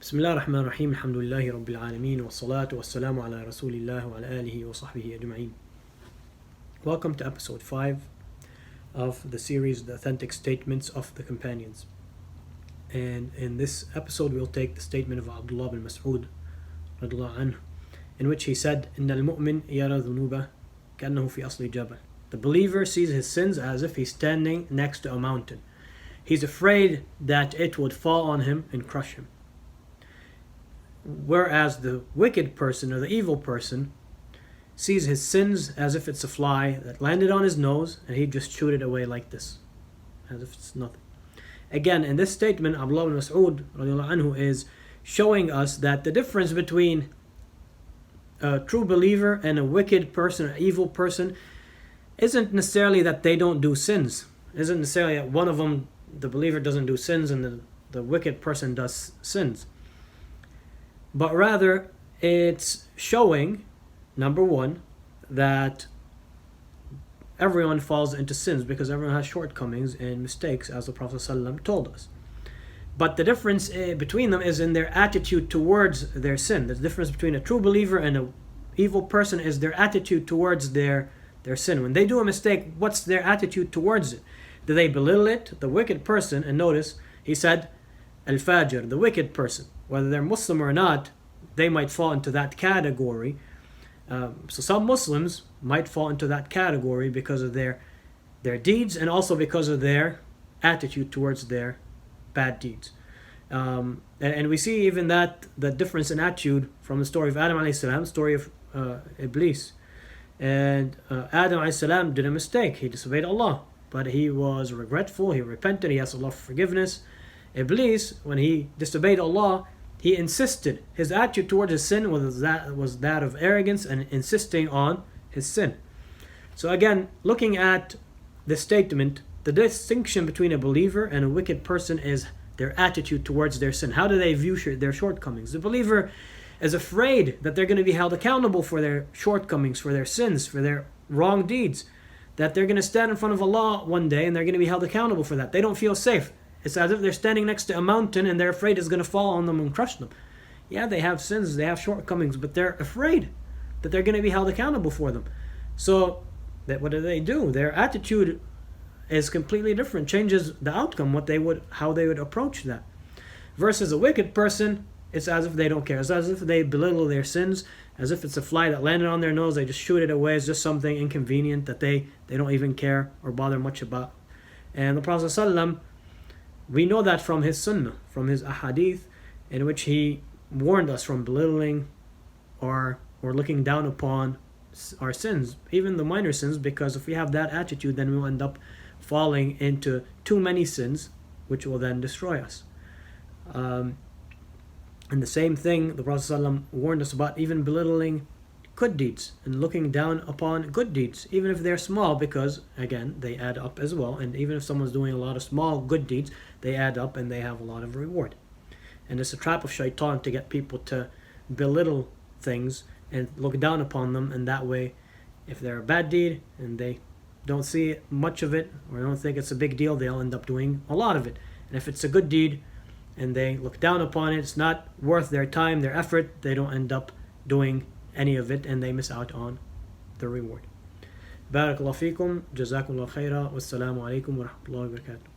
بسم الله الرحمن الرحيم الحمد لله رب العالمين والصلاة والسلام على رسول الله وعلى آله وصحبه أجمعين. Welcome to episode 5 of the series The Authentic Statements of the Companions. And in this episode we'll take the statement of Abdullah ibn Masood r.a, in which he said, إن المؤمن يرى ذنوب كأنه في أصل جبل. The believer sees his sins as if he's standing next to a mountain. He's afraid that it would fall on him and crush him. Whereas the wicked person or the evil person sees his sins as if it's a fly that landed on his nose and he'd just shoot it away like this, as if it's nothing. Again, in this statement, Abdullah ibn Masood r.a is showing us that the difference between a true believer and a wicked person, an evil person, isn't necessarily that they don't do sins. Isn't necessarily that one of them, the believer, doesn't do sins and the wicked person does sins. But rather, it's showing, number one, that everyone falls into sins because everyone has shortcomings and mistakes, as the Prophet ﷺ told us. But the difference between them is in their attitude towards their sin. The difference between a true believer and an evil person is their attitude towards their sin. When they do a mistake, what's their attitude towards it? Do they belittle it? The wicked person, and notice, he said, الفاجر, the wicked person. Whether they're Muslim or not, they might fall into that category. So some Muslims might fall into that category because of their deeds and also because of their attitude towards their bad deeds. And we see even that the difference in attitude from the story of Adam alayhi salam, story of Iblis. And Adam alayhi salam did a mistake. He disobeyed Allah, but he was regretful, he repented, he asked Allah for forgiveness. Iblis, when he disobeyed Allah, he insisted. His attitude towards his sin was that of arrogance and insisting on his sin. So again, looking at the statement, the distinction between a believer and a wicked person is their attitude towards their sin. How do they view their shortcomings? The believer is afraid that they're going to be held accountable for their shortcomings, for their sins, for their wrong deeds. That they're going to stand in front of Allah one day and they're going to be held accountable for that. They don't feel safe. It's as if they're standing next to a mountain and they're afraid it's going to fall on them and crush them. Yeah, they have sins, they have shortcomings, but they're afraid that they're going to be held accountable for them. So, what do? Their attitude is completely different, changes the outcome, how they would approach that. Versus a wicked person, it's as if they don't care. It's as if they belittle their sins, as if it's a fly that landed on their nose, they just shoot it away. It's just something inconvenient that they don't even care or bother much about. And the Prophet ﷺ, we know that from his sunnah, from his ahadith, in which he warned us from belittling or looking down upon our sins, even the minor sins, because if we have that attitude, then we'll end up falling into too many sins, which will then destroy us. And the same thing, the Prophet ﷺ warned us about even belittling good deeds and looking down upon good deeds, even if they're small, because again, they add up as well. And even if someone's doing a lot of small good deeds, they add up and they have a lot of reward. And it's a trap of shaitan to get people to belittle things and look down upon them, and that way, if they're a bad deed and they don't see much of it or don't think it's a big deal, they'll end up doing a lot of it. And if it's a good deed and they look down upon it, it's not worth their time, their effort, they don't end up doing any of it and they miss out on the reward. Barakallahu feekum, jazakumullah khaira, wassalamu alaikum wa rahmatullahi wa barakatuh.